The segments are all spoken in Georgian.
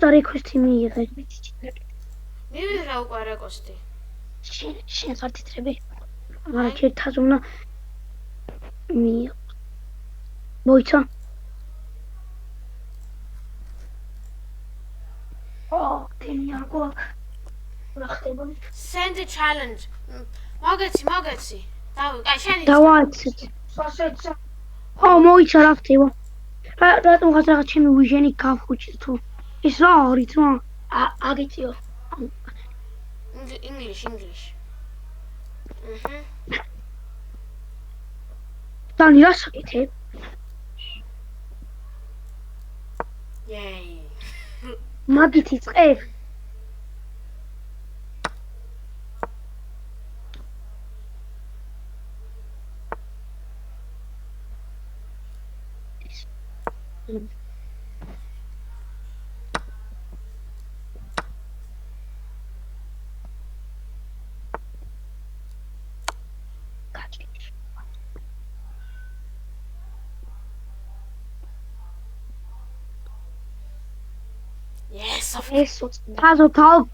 და რეკვესტი მიიღე. მივიღე უკვე რეკვესტი. შენ ხარ თითრები? არა, ჩემთან უნდა მოიცა. თემი არ გვაქვს. რა ხდება? Send a challenge. მოგეცი. აი შენი დავაცეთ. სასეცა. მოიცა რა ხდება? რატომღაც რაღაც ჩემი ვიჟენი გავხუჭი თუ ის რა არის რა? აგიწიო. English. დანი რა საკეთებ? Yay. მაგით იწყებ? Yes, of course. თაზო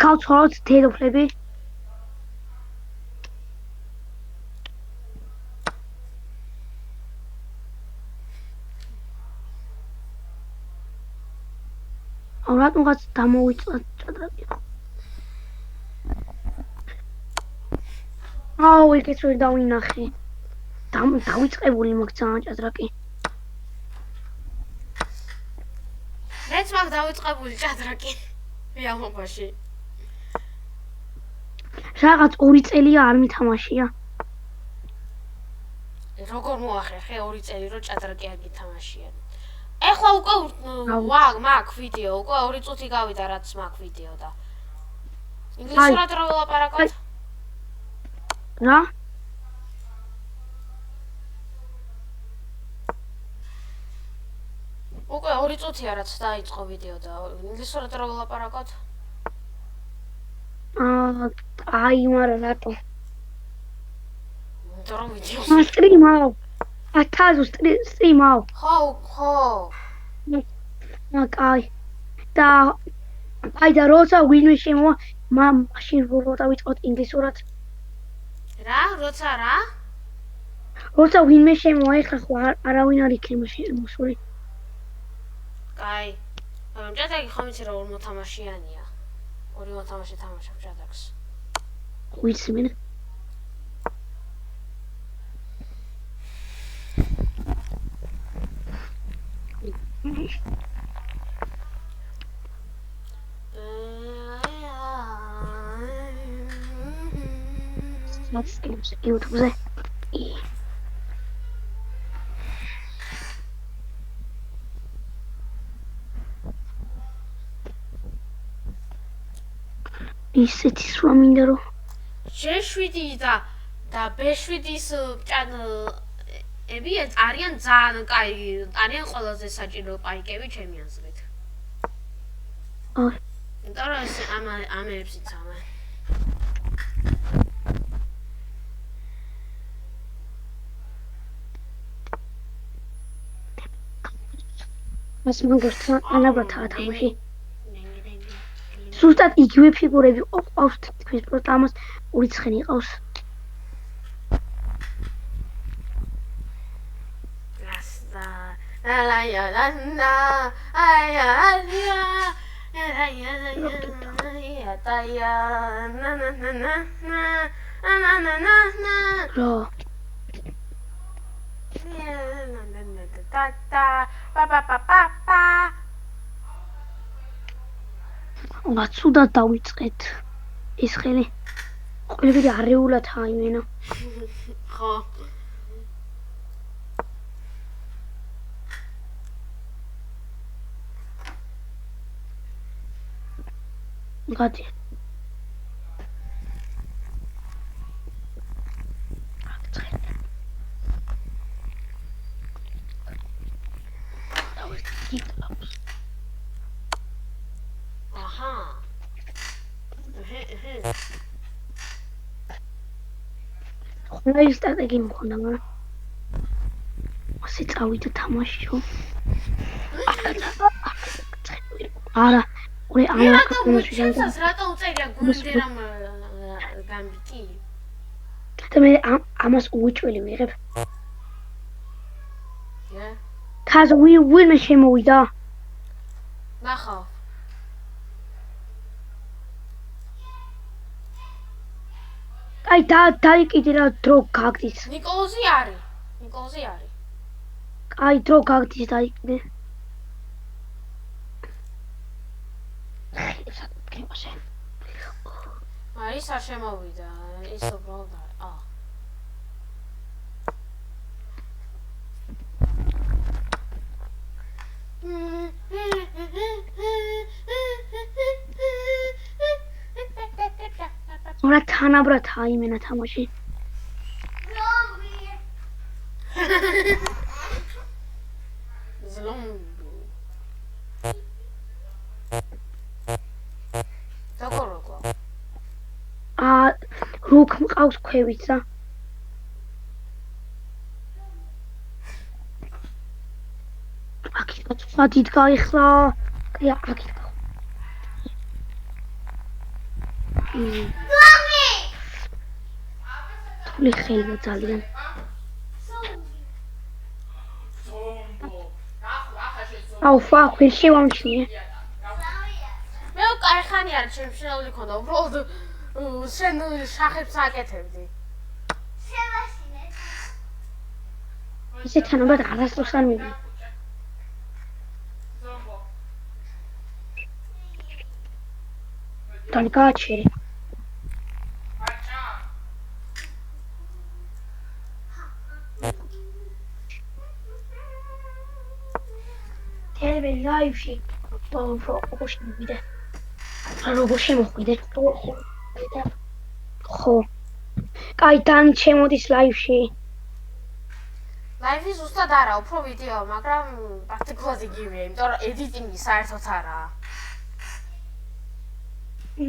გავცხოვროთ დედოფლები. რატომღაც დამოვიწყდა ჭადრაკი. იქაც ვერ დავინახე. დავიწყებული მაქვს ძალიან ჭადრაკი. მეც მაგ დავიწყებული ჭადრაკი. რეალობაში. რაღაც 2 წელია არ მითამაშია. როგორ მოახერხე 2 წელი რომ ჭადრაკი არ გითამაშია. ეხლა უკვე მაგ ვიდეო უკვე 2 წუთი გავიდა რაც მაგ ვიდეო და ინგლისურად რა ველაპარაკოთ? რა? უკვე 2 წუთია რაც დაიწყო ვიდეო და ინგლისურად რა ველაპარაკოთ? აი მარა რატო? დრო ვიდეო. სტრიმავ. თაზო სტრიმავ. ხო. კაი. და როცა ვინმე შემოვა, მაშინ რო დავიწყოთ ინგლისურად. რა? როცა ვინმე შემოვა, ეხლა ხო არავინ არ იქნება შემოსული. კაი. ჭადრაკი ხომ იცი რა ორ მოთამაშიანია. ორი მოთამაშე თამაშობ ჭადრაკს. ვიცი მე. YouTube-ზე. ისეთი რა მინდა რომ J7 და B7-ის ები არიან ძალიან კაი, არიან ყველაზე საჭირო პაიკები ჩემი აზრით. იმიტომ რომ ეს ამებს იცავენ. მას მოგორცა ანაბრათაა თამაში. ზუსტად იგივე ფიგურები ყავს თითქმის პროტა ამას 2 ცხენი ყავს. ცუდად დავიწყეთ ეს ხელი. ყველაფერი არეულად აიმენა. ხო. გადი. ხონა სტратеგი მქონდა, მაგრამ ასე წავიდა თამაშიო. არა ორი რატომ ჩემსაც რატო უწერია გუნდერამ გამბიტი და მე ამას უჩველი ვიღებ თაზ ვინმე შემოვიდა ნახავ აი დაიკიდე რა დრო გაგდის ნიკოლოზი არის აი დრო გაგდის დაიკიდე ის არ შემოვიდა ის უბრალოდ რა თანაბრად აიმენა თამაში ზლომბი რუკ მყავს ქვევიცა აქეთ სვადით გაიხლა აქეთ თული ხელმა ძალიან აუ ფაქ ვერ შევამჩნიე მე კაი ხანი არ შემშენელი ქონდა უბრალოდ შენ შახებს აკეთებდი ისე თანაბრად არასდროს არ მივიდა თან გააჩერე ტელევიზ ლაივში როგორ შემოხვიდე ხო კაი თან შემოდის ლაივში ლაივი ზუსტად არა უფრო ვიდეო მაგრამ პრაქტიკულად იგივეა იმიტომ რომ ედიტინგი საერთოდ არაა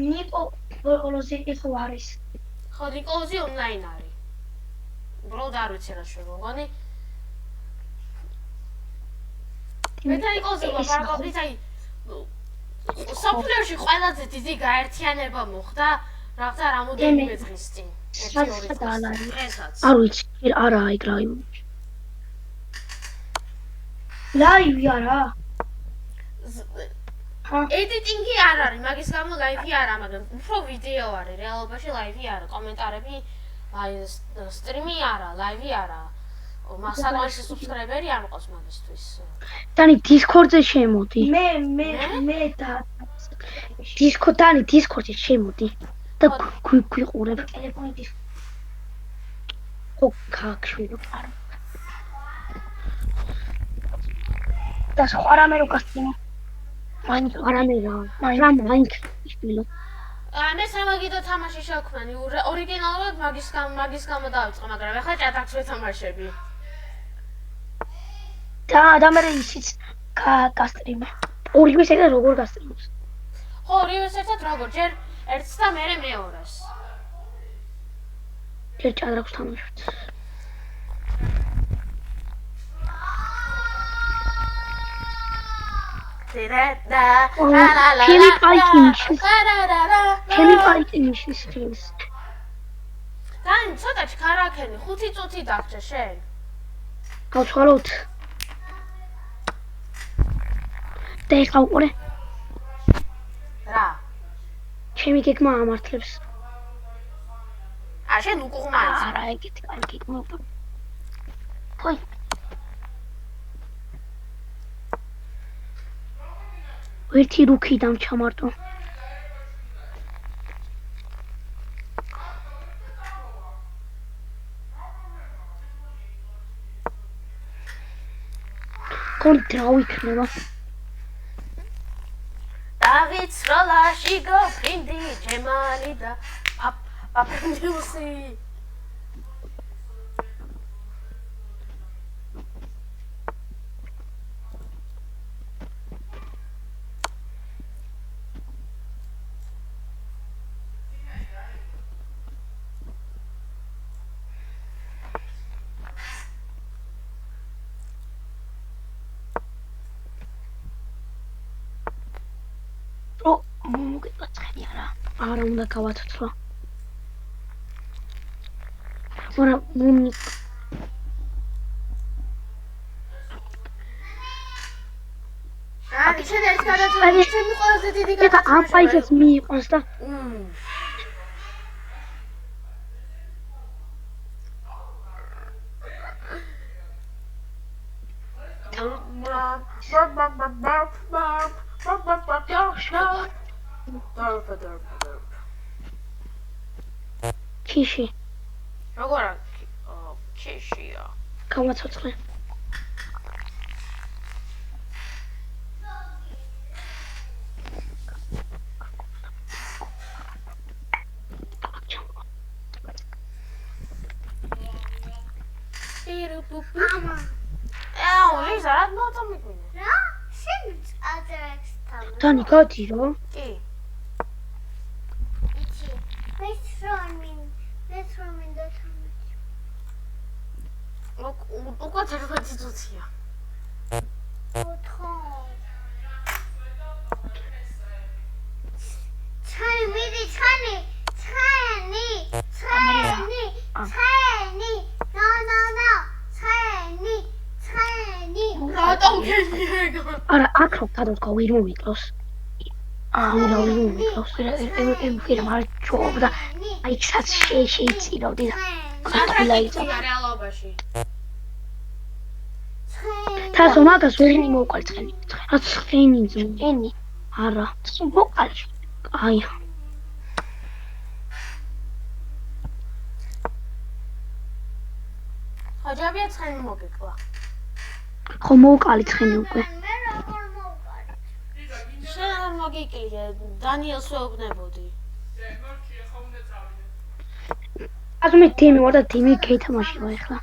ნიკოლოზი ხო არის ხო ნიკოლოზი ონლაინ არის უბრალოდ არ ვიცი რა შემოგონი მე და ნიკოლოზი ვაპარაკობდით აი საფულევში ყველაზე დიდი გაერთიანება მოხდა რაღაცა რამოდენიმე დღის წინ 1-2 დღესაც არ ვიცი არა აი ლაივი არა ედიტინგი არ არის მაგის გამო ლაივი არა მაგრამ უფრო ვიდეო არის რეალობაში ლაივი არა კომენტარები აი სტრიმი არა ლაივი არა მასალაში subscriber-ი არ მყავს მაგისთვის დანი დისკორდზე შემოდი მე და დანი დისკორდზე შემოდი და გვიყურებ ტელეფონი ხო ქაქვირო არა და სხვა რამე რო გასწინო მაინც შვილო მე სამაგიდო თამაში შევქმნი ორიგინალურად მაგის გამო დავიწყო მაგრამ ახლა ჭადრაკს ვეთამაშები და მე ისიც გასტრიმა ორივე ერთად როგორ გასტრიმოს ხო ორივე ერთად როგორ ჯერ ერთს და მე მეორეს ჯერ ჭადრაკს თამაშობთ ჩემი პაიკინიშის ხილს დანი ცოტა ჩქარაქენი 5 წუთი დაგჭე შენ გავცვალოთ და ეხლა უყურე რა ჩემი გეგმა ამართლებს შენ უკუღმაინც არა ეგეთი კაი გეგმა თოი ერთი რუქი დამჩამარტო კონტროლი იქნება დავიცროლაში გოფრინდი ჯემალი და აპენდიუსი მოგეწყენი არა უნდა გავაცოცხლო მაგრამ შენ ერთ გადაწყვეტი ჩემი ყველაზე დიდი გადაწყვეტი ამ ფაილს მიიყვანს და ქიში როგორ ქიშია გავაცოცხლე ლიზა რა მოწამიგვინე რა? შენ ადრექს თავი. დანი გადი რა კი იცი. მე თრომინ და თამაში. უკვე 11 წუთია ოთხო. ჩანი მიდი ჩანი. No. რატომ გენიეგო არა აქ რო გადავდგა ვერ მომიკლავს რა ვერ მომიკლავს ემ არ ჩობდა აი ცაც შეიწირავდი და ტრანსფერია რეალობაში თასო მაგას ვერ მოვყალ ცხენი რა ცხენი ძმენი არა მოვყალ აი ხოჯაბია ცხენი მოგეკლა ხო მოვყალი ცხენი უკვე მე როგორ მოვყარი? შენ არ მოგიკლია დანიელს ვეუბნებოდი აზმე თემი ვარ და თემი გეთამაშება ახლა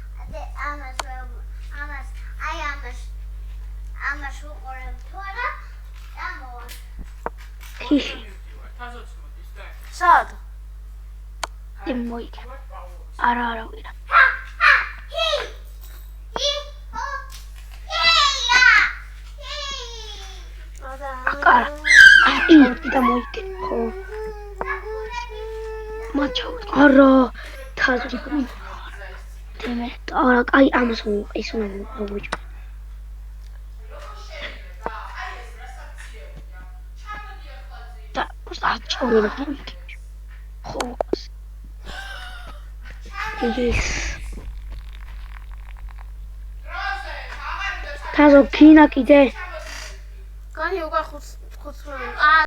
ამას უყურებ თუ არა? ამოვა. ქიში სად თემი მოიგე არა ვირა აკარა აი და მოიგე ხო მაჩო არა თაზი თემე არა აი ამას ის უნდა მოვიჭო და აჭორი რა ხო ის თაზო ქინა კიდე კანი უკვე ხუთ